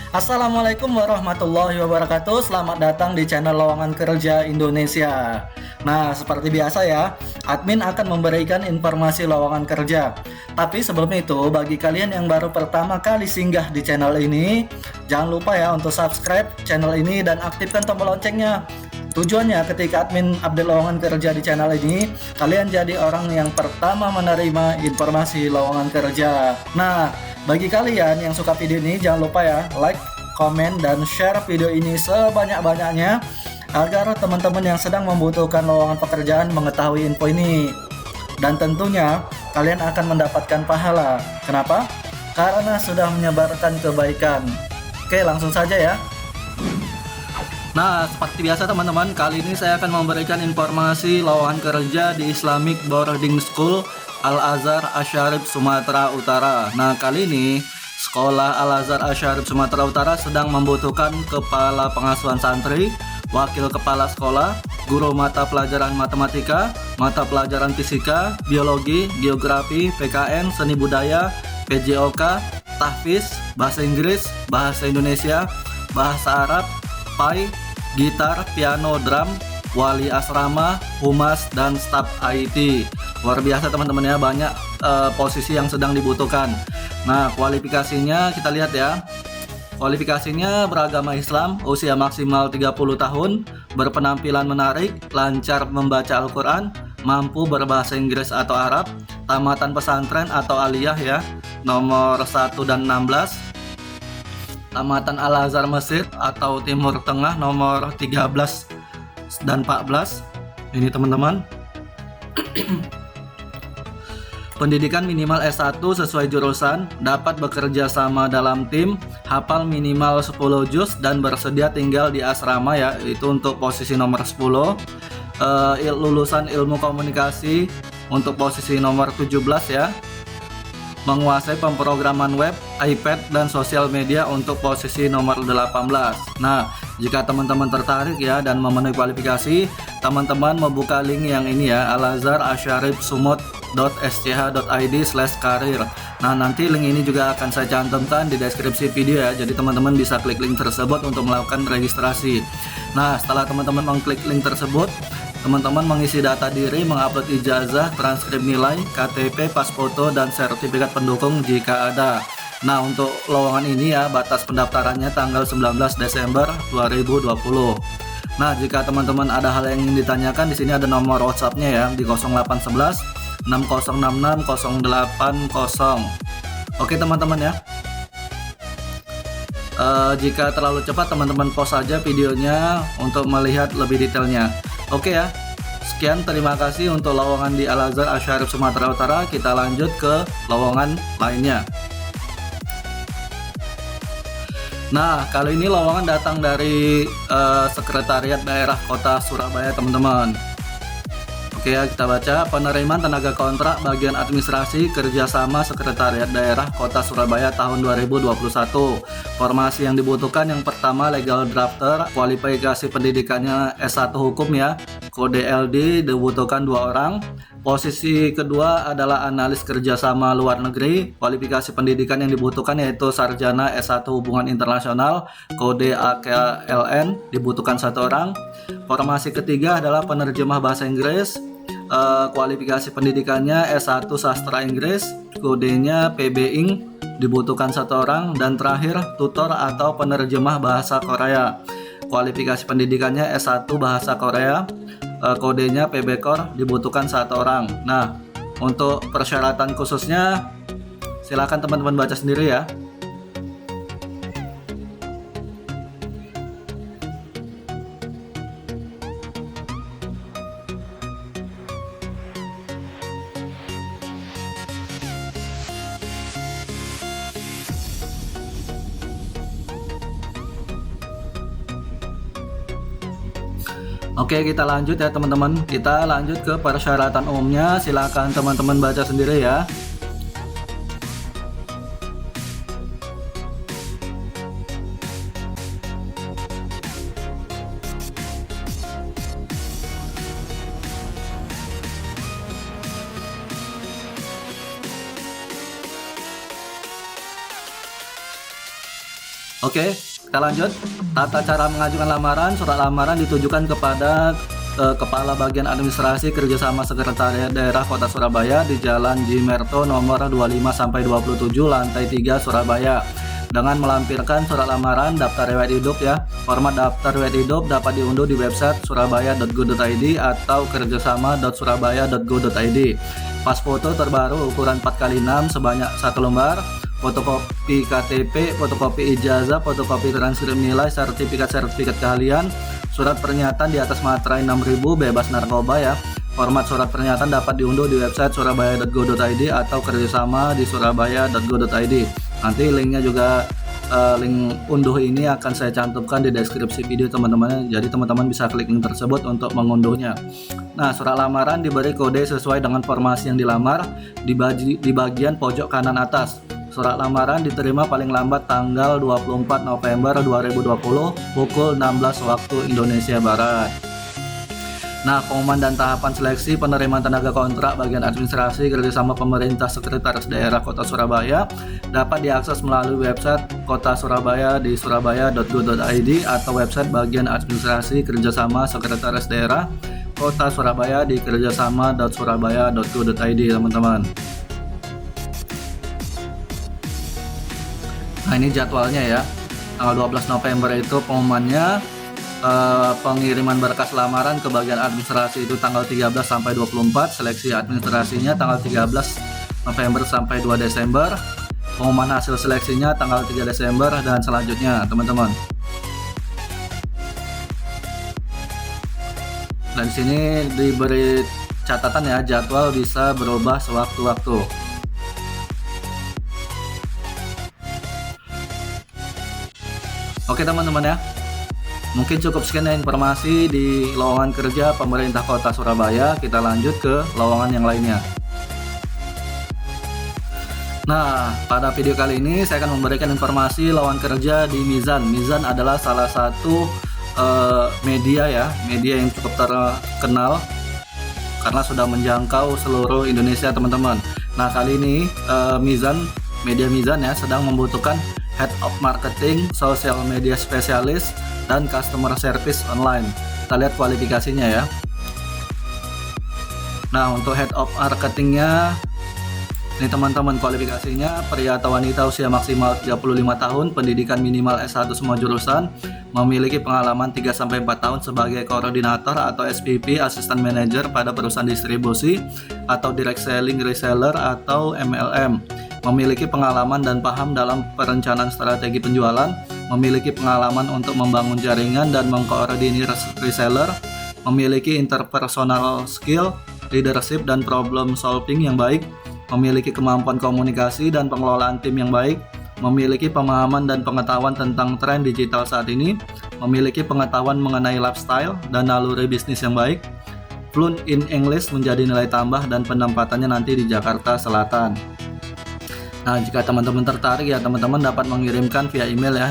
Assalamualaikum warahmatullahi wabarakatuh. Selamat datang di channel Lowongan Kerja Indonesia. Nah, seperti biasa ya, admin akan memberikan informasi lowongan kerja. Tapi sebelum itu, bagi kalian yang baru pertama kali singgah di channel ini, jangan lupa ya untuk subscribe channel ini dan aktifkan tombol loncengnya. Tujuannya ketika admin update lowongan kerja di channel ini, kalian jadi orang yang pertama menerima informasi lowongan kerja. Nah, bagi kalian yang suka video ini, jangan lupa ya like, komen, dan share video ini sebanyak-banyaknya agar teman-teman yang sedang membutuhkan lowongan pekerjaan mengetahui info ini. Dan tentunya kalian akan mendapatkan pahala. Kenapa? Karena sudah menyebarkan kebaikan. Oke, langsung saja ya. Nah, seperti biasa teman-teman, kali ini saya akan memberikan informasi lowongan kerja di Islamic Boarding School Al-Azhar Asy-Syarif Sumatera Utara. Nah, kali ini Sekolah Al-Azhar Asy-Syarif Sumatera Utara sedang membutuhkan kepala pengasuhan santri, wakil kepala sekolah, guru mata pelajaran matematika, mata pelajaran fisika, biologi, geografi, PKN, seni budaya, PJOK, tahfiz, bahasa Inggris, bahasa Indonesia, bahasa Arab, PAI, gitar, piano, drum, wali asrama, humas, dan staf IT. Luar biasa teman-teman ya, banyak posisi yang sedang dibutuhkan. Nah, kualifikasinya kita lihat ya. Kualifikasinya beragama Islam, usia maksimal 30 tahun, berpenampilan menarik, lancar membaca Al-Quran, mampu berbahasa Inggris atau Arab, tamatan pesantren atau aliyah ya, nomor 1 dan 16, tamatan Al-Azhar Mesir atau Timur Tengah nomor 13 dan 14. Ini teman-teman. Pendidikan minimal S1 sesuai jurusan, dapat bekerja sama dalam tim, hafal minimal 10 juz dan bersedia tinggal di asrama ya, itu untuk posisi nomor 10. Lulusan ilmu komunikasi untuk posisi nomor 17 ya. Menguasai pemrograman web, iPad, dan sosial media untuk posisi nomor 18. Nah, jika teman-teman tertarik ya dan memenuhi kualifikasi, teman-teman membuka link yang ini ya, Al-Azhar Asy-Syarif sumut.sch.id/karir. Nah, nanti link ini juga akan saya cantumkan di deskripsi video ya, jadi teman-teman bisa klik link tersebut untuk melakukan registrasi. Nah, setelah teman-teman mengklik link tersebut, teman-teman mengisi data diri, mengupload ijazah, transkrip nilai, KTP, pas foto, dan sertifikat pendukung jika ada. Nah, untuk lowongan ini ya, batas pendaftarannya tanggal 19 Desember 2020. Nah, jika teman-teman ada hal yang ingin ditanyakan, di sini ada nomor WhatsApp-nya ya, di 0811 6066 080. Oke teman-teman ya. Jika terlalu cepat, teman-teman pause saja videonya untuk melihat lebih detailnya. Oke ya. Sekian, terima kasih untuk lowongan di Al-Azhar Asy-Syarif Sumatera Utara. Kita lanjut ke lowongan lainnya. Nah, kali ini lowongan datang dari Sekretariat Daerah Kota Surabaya, teman-teman. Oke ya, kita baca. Penerimaan tenaga kontrak bagian administrasi kerjasama Sekretariat Daerah Kota Surabaya tahun 2021. Formasi yang dibutuhkan yang pertama legal drafter, kualifikasi pendidikannya S1 hukum ya, kode LD dibutuhkan 2 orang. Posisi kedua adalah analis kerjasama luar negeri, kualifikasi pendidikan yang dibutuhkan yaitu sarjana S1 hubungan internasional, kode AKLN dibutuhkan 1 orang. Formasi ketiga adalah penerjemah bahasa Inggris, kualifikasi pendidikannya S1 sastra Inggris, kodenya PB Ing dibutuhkan 1 orang. Dan terakhir tutor atau penerjemah bahasa Korea, kualifikasi pendidikannya S1 bahasa Korea, kodenya PB Kor dibutuhkan 1 orang. Nah, untuk persyaratan khususnya silakan teman-teman baca sendiri ya. Oke, kita lanjut ya teman-teman. Kita lanjut ke persyaratan umumnya. Silakan teman-teman baca sendiri ya. Oke, kita lanjut. Tata cara mengajukan lamaran. Surat lamaran ditujukan kepada Kepala Bagian Administrasi Kerjasama Sekretariat Daerah Kota Surabaya di Jalan Jimerto nomor 25-27 lantai 3 Surabaya, dengan melampirkan surat lamaran, daftar riwayat hidup ya. Format daftar riwayat hidup dapat diunduh di website surabaya.go.id atau kerjasama.surabaya.go.id. Pas foto terbaru ukuran 4x6 sebanyak 1 lembar. Fotokopi KTP, fotokopi ijazah, fotokopi transkrip nilai, sertifikat keahlian, surat pernyataan di atas materai 6000 bebas narkoba ya. Format surat pernyataan dapat diunduh di website surabaya.go.id atau kerjasama di surabaya.go.id. Nanti linknya juga link unduh ini akan saya cantumkan di deskripsi video teman-teman. Jadi teman-teman bisa klik link tersebut untuk mengunduhnya. Nah, surat lamaran diberi kode sesuai dengan formasi yang dilamar di bagian pojok kanan atas. Surat lamaran diterima paling lambat tanggal 24 November 2020 pukul 16 waktu Indonesia Barat. Nah, pengumuman dan tahapan seleksi penerimaan tenaga kontrak bagian administrasi kerjasama pemerintah Sekretaris Daerah Kota Surabaya dapat diakses melalui website Kota Surabaya di surabaya.go.id atau website bagian administrasi kerjasama Sekretaris Daerah Kota Surabaya di kerjasama.surabaya.go.id teman-teman. Nah, ini jadwalnya ya. Tanggal 12 November itu pengumumannya. Pengiriman berkas lamaran ke bagian administrasi itu tanggal 13 sampai 24. Seleksi administrasinya tanggal 13 November sampai 2 Desember. Pengumuman hasil seleksinya tanggal 3 Desember dan selanjutnya, teman-teman. Dan di sini diberi catatan ya, jadwal bisa berubah sewaktu-waktu. Oke teman-teman ya, mungkin cukup sekian ya informasi di lowongan kerja pemerintah Kota Surabaya. Kita lanjut ke lowongan yang lainnya. Nah, pada video kali ini saya akan memberikan informasi lowongan kerja di Mizan. Mizan adalah salah satu media ya, media yang cukup terkenal karena sudah menjangkau seluruh Indonesia teman-teman. Nah, kali ini media Mizan ya sedang membutuhkan Head of Marketing, Social Media Specialist, dan Customer Service Online. Kita lihat kualifikasinya ya. Nah, untuk Head of Marketingnya, ini teman-teman kualifikasinya: pria atau wanita usia maksimal 35 tahun, pendidikan minimal S1 semua jurusan, memiliki pengalaman 3-4 tahun sebagai koordinator atau SPP, Assistant Manager pada perusahaan distribusi atau Direct Selling Reseller atau MLM, memiliki pengalaman dan paham dalam perencanaan strategi penjualan, memiliki pengalaman untuk membangun jaringan dan mengkoordinir reseller, memiliki interpersonal skill, leadership dan problem solving yang baik, memiliki kemampuan komunikasi dan pengelolaan tim yang baik, memiliki pemahaman dan pengetahuan tentang tren digital saat ini, memiliki pengetahuan mengenai lifestyle dan naluri bisnis yang baik, fluent in English menjadi nilai tambah dan penempatannya nanti di Jakarta Selatan. Nah, jika teman-teman tertarik ya, teman-teman dapat mengirimkan via email ya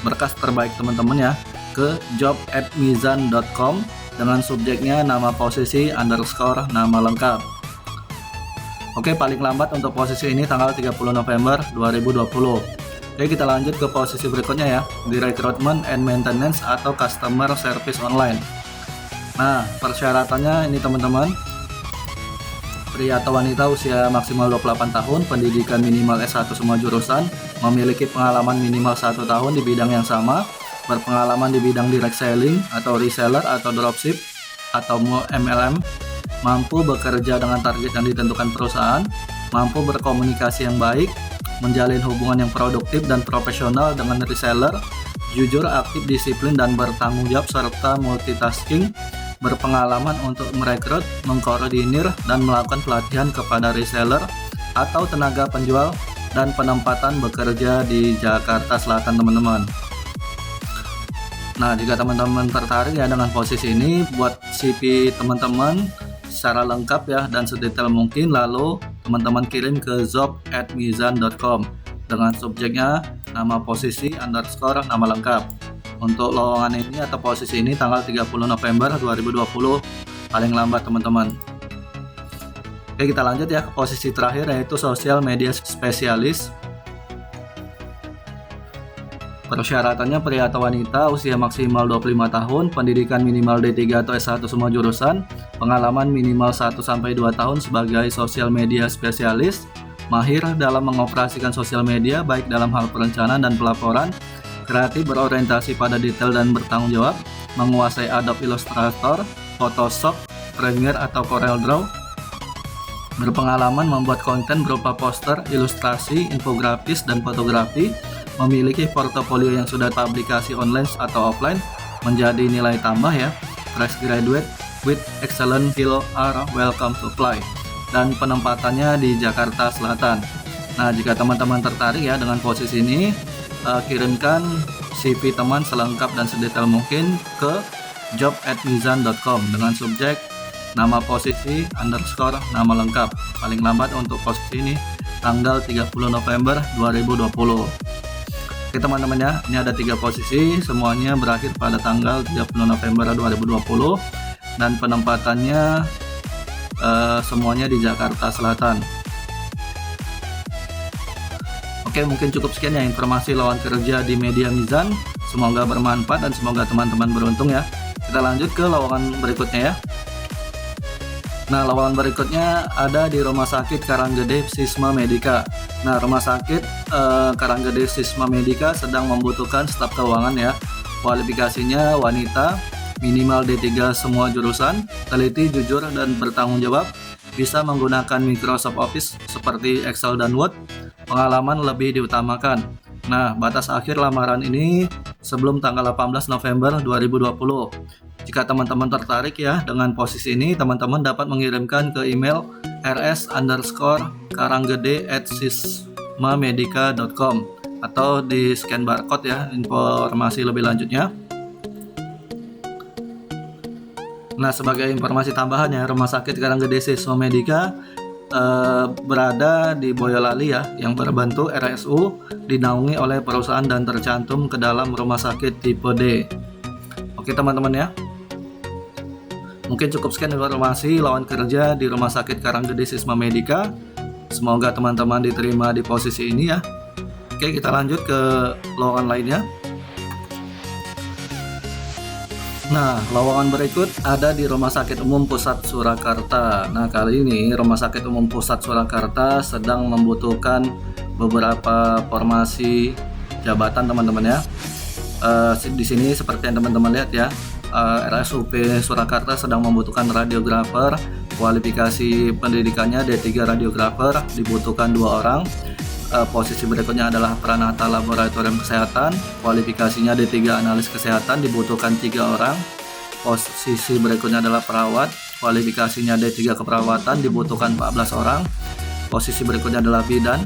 berkas terbaik teman-teman ya ke job@mizan.com dengan subjeknya nama posisi _ nama lengkap. Oke, paling lambat untuk posisi ini tanggal 30 November 2020. Oke, kita lanjut ke posisi berikutnya ya, di Recruitment and Maintenance atau Customer Service Online. Nah, persyaratannya ini teman-teman: pria atau wanita usia maksimal 28 tahun, pendidikan minimal S1 semua jurusan, memiliki pengalaman minimal 1 tahun di bidang yang sama, berpengalaman di bidang direct selling atau reseller atau dropship atau MLM, mampu bekerja dengan target yang ditentukan perusahaan, mampu berkomunikasi yang baik, menjalin hubungan yang produktif dan profesional dengan reseller, jujur, aktif, disiplin dan bertanggung jawab serta multitasking, berpengalaman untuk merekrut, mengkoordinir, dan melakukan pelatihan kepada reseller atau tenaga penjual, dan penempatan bekerja di Jakarta Selatan teman-teman. Nah, jika teman-teman tertarik ya dengan posisi ini, buat CV teman-teman secara lengkap ya dan sedetail mungkin, lalu teman-teman kirim ke job@mizan.com dengan subjeknya nama posisi _ nama lengkap. Untuk lowongan ini atau posisi ini tanggal 30 November 2020 paling lambat teman-teman. Oke, kita lanjut ya ke posisi terakhir, yaitu Social Media Specialist. Persyaratannya pria atau wanita, usia maksimal 25 tahun, pendidikan minimal D3 atau S1 semua jurusan, pengalaman minimal 1-2 tahun sebagai sosial media spesialis, mahir dalam mengoperasikan sosial media baik dalam hal perencanaan dan pelaporan, kreatif berorientasi pada detail dan bertanggung jawab, menguasai Adobe Illustrator, Photoshop, Premiere atau Corel Draw, berpengalaman membuat konten berupa poster, ilustrasi, infografis, dan fotografi, memiliki portofolio yang sudah publikasi online atau offline, menjadi nilai tambah ya, fresh graduate with excellent skill are welcome to apply, dan penempatannya di Jakarta Selatan. Nah, jika teman-teman tertarik ya dengan posisi ini, kirimkan CV teman selengkap dan sedetail mungkin ke job@mizan.com dengan subjek nama posisi _ nama lengkap. Paling lambat untuk posisi ini tanggal 30 November 2020. Oke teman-teman ya, ini ada 3 posisi, semuanya berakhir pada tanggal 30 November 2020 dan penempatannya semuanya di Jakarta Selatan. Oke, mungkin cukup sekian ya informasi lowongan kerja di Media Mizan. Semoga bermanfaat dan semoga teman-teman beruntung ya. Kita lanjut ke lowongan berikutnya ya. Nah, lowongan berikutnya ada di Rumah Sakit Karanggede Sisma Medika. Nah, Rumah Sakit Karanggede Sisma Medika sedang membutuhkan staf keuangan ya. Kualifikasinya wanita, minimal D3 semua jurusan, teliti, jujur, dan bertanggung jawab, bisa menggunakan Microsoft Office seperti Excel dan Word, pengalaman lebih diutamakan. Nah, batas akhir lamaran ini sebelum tanggal 18 November 2020. Jika teman-teman tertarik ya dengan posisi ini, teman-teman dapat mengirimkan ke email rs_karanggede@sismamedica.com atau di scan barcode ya informasi lebih lanjutnya. Nah, sebagai informasi tambahan ya, Rumah Sakit Karanggede Sisma Medika berada di Boyolali ya, yang berbentuk RSU, dinaungi oleh perusahaan dan tercantum ke dalam rumah sakit tipe D. Oke teman-teman ya, mungkin cukup sekian informasi lowongan kerja di Rumah Sakit Karanggede Sisma Medika. Semoga teman-teman diterima di posisi ini ya. Oke, kita lanjut ke lowongan lainnya. Nah, lowongan berikut ada di Rumah Sakit Umum Pusat Surakarta. Nah, kali ini Rumah Sakit Umum Pusat Surakarta sedang membutuhkan beberapa formasi jabatan teman-teman ya. Di sini seperti yang teman-teman lihat ya, RSUP Surakarta sedang membutuhkan radiografer. Kualifikasi pendidikannya D3 radiografer, dibutuhkan 2 orang. Posisi berikutnya adalah Pranata Laboratorium Kesehatan, kualifikasinya D3 Analis Kesehatan, dibutuhkan 3 orang. Posisi berikutnya adalah perawat, kualifikasinya D3 Keperawatan, dibutuhkan 14 orang. Posisi berikutnya adalah bidan,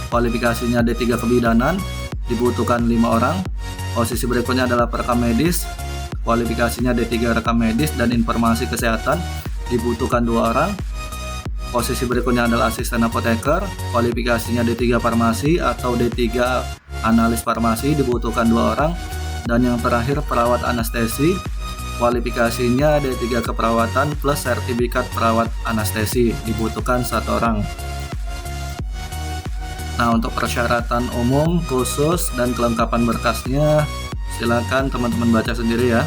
kualifikasinya D3 Kebidanan, dibutuhkan 5 orang. Posisi berikutnya adalah perekam medis, kualifikasinya D3 Rekam Medis dan Informasi Kesehatan, dibutuhkan 2 orang. Posisi berikutnya adalah asisten apoteker, kualifikasinya D3 farmasi atau D3 analis farmasi, dibutuhkan 2 orang. Dan yang terakhir perawat anestesi, kualifikasinya D3 keperawatan plus sertifikat perawat anestesi, dibutuhkan 1 orang. Nah, untuk persyaratan umum, khusus, dan kelengkapan berkasnya silakan teman-teman baca sendiri ya.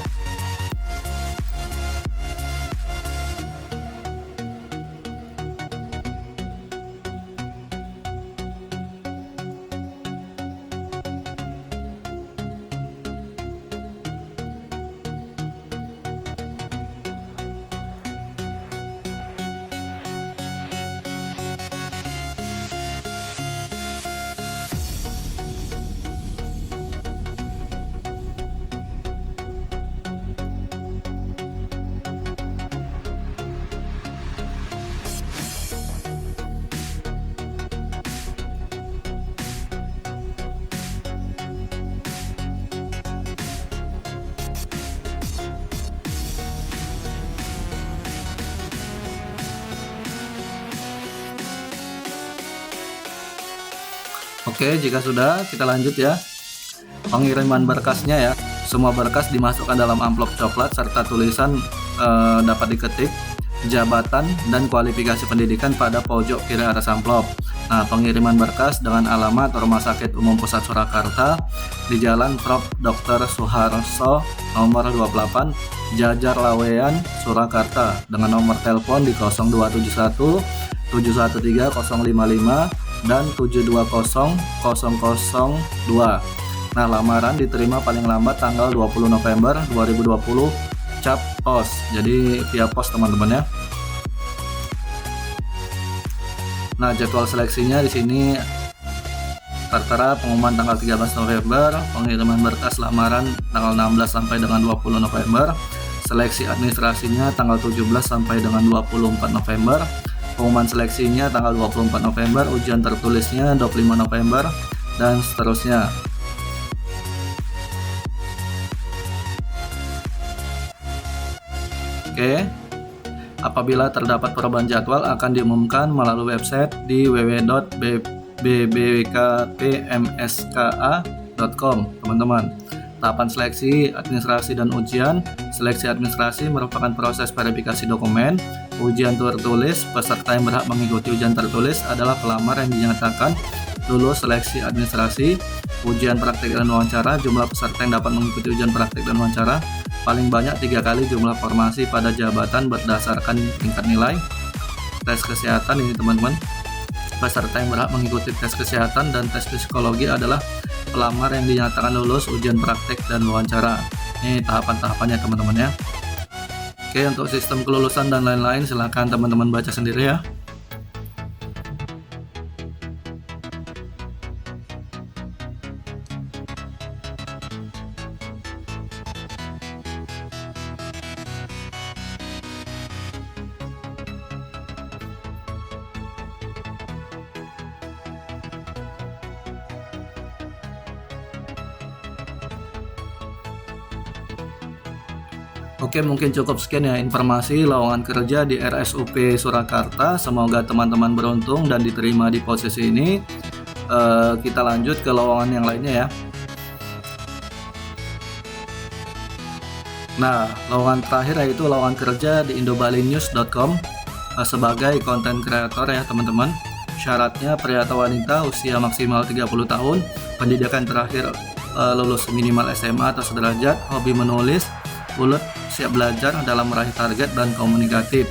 Oke, jika sudah, kita lanjut ya. Pengiriman berkasnya ya. Semua berkas dimasukkan dalam amplop coklat serta tulisan dapat diketik, jabatan dan kualifikasi pendidikan pada pojok kiri atas amplop. Nah, pengiriman berkas dengan alamat Rumah Sakit Umum Pusat Surakarta di Jalan Prof. Dr. Suharso nomor 28 Jajar Laweyan, Surakarta dengan nomor telepon di 0271 713 055 dan 720 002. Nah, lamaran diterima paling lambat tanggal 20 November 2020 cap pos. Jadi via pos teman-teman ya. Nah, jadwal seleksinya di sini tertera pengumuman tanggal 13 November, pengiriman berkas lamaran tanggal 16 sampai dengan 20 November, seleksi administrasinya tanggal 17 sampai dengan 24 November, pengumuman seleksinya tanggal 24 November, ujian tertulisnya 25 November, dan seterusnya. Oke. Apabila terdapat perubahan jadwal akan diumumkan melalui website di www.bbkpmska.com, teman-teman. Tahapan seleksi administrasi dan ujian. Seleksi administrasi merupakan proses verifikasi dokumen. Ujian tertulis, peserta yang berhak mengikuti ujian tertulis adalah pelamar yang dinyatakan lulus seleksi administrasi. Ujian praktik dan wawancara, jumlah peserta yang dapat mengikuti ujian praktik dan wawancara paling banyak 3 kali jumlah formasi pada jabatan berdasarkan tingkat nilai. Tes kesehatan ini teman-teman, peserta yang berhak mengikuti tes kesehatan dan tes psikologi adalah pelamar yang dinyatakan lulus ujian praktik dan wawancara. Ini tahapan-tahapannya teman-teman ya. Oke, untuk sistem kelulusan dan lain-lain silahkan teman-teman baca sendiri ya. Oke, mungkin cukup sekian ya informasi lowongan kerja di RSUP Surakarta. Semoga teman-teman beruntung dan diterima di posisi ini. Kita lanjut ke lowongan yang lainnya ya. Nah, lowongan terakhir yaitu lowongan kerja di indobalinews.com sebagai content creator ya teman-teman. Syaratnya pria atau wanita usia maksimal 30 tahun, pendidikan terakhir lulus minimal SMA atau sederajat, hobi menulis, ulet, siap belajar dalam meraih target dan komunikatif.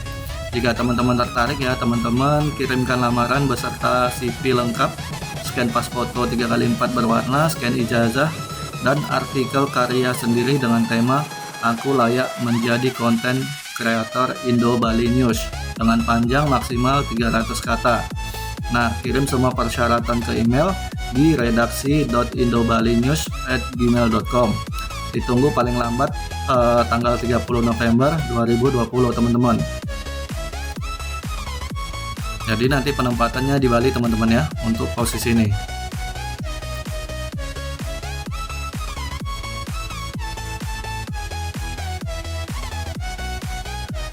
Jika teman-teman tertarik ya teman-teman kirimkan lamaran beserta CV lengkap, scan pas foto 3x4 berwarna, scan ijazah, dan artikel karya sendiri dengan tema "Aku layak menjadi konten kreator Indo Bali News" dengan panjang maksimal 300 kata. Nah, kirim semua persyaratan ke email di redaksi.indobalinews@gmail.com. Ditunggu paling lambat tanggal 30 November 2020 teman-teman. Jadi nanti penempatannya di Bali teman-teman ya untuk posisi ini.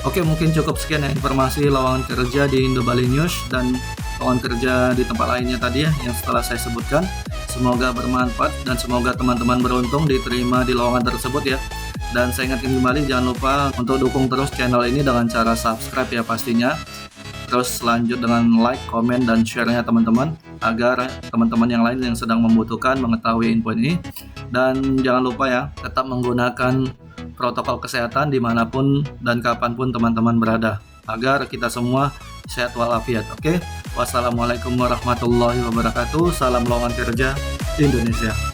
Oke, mungkin cukup sekian ya informasi lowongan kerja di Indo Bali News dan lowongan kerja di tempat lainnya tadi ya yang setelah saya sebutkan. Semoga bermanfaat dan semoga teman-teman beruntung diterima di lowongan tersebut ya. Dan saya ingatkan kembali, jangan lupa untuk dukung terus channel ini dengan cara subscribe ya pastinya. Terus lanjut dengan like, komen, dan share-nya teman-teman agar teman-teman yang lain yang sedang membutuhkan mengetahui info ini. Dan jangan lupa ya, tetap menggunakan protokol kesehatan dimanapun dan kapanpun teman-teman berada agar kita semua sehat walafiat. Oke, wassalamualaikum warahmatullahi wabarakatuh. Salam lowongan kerja Indonesia.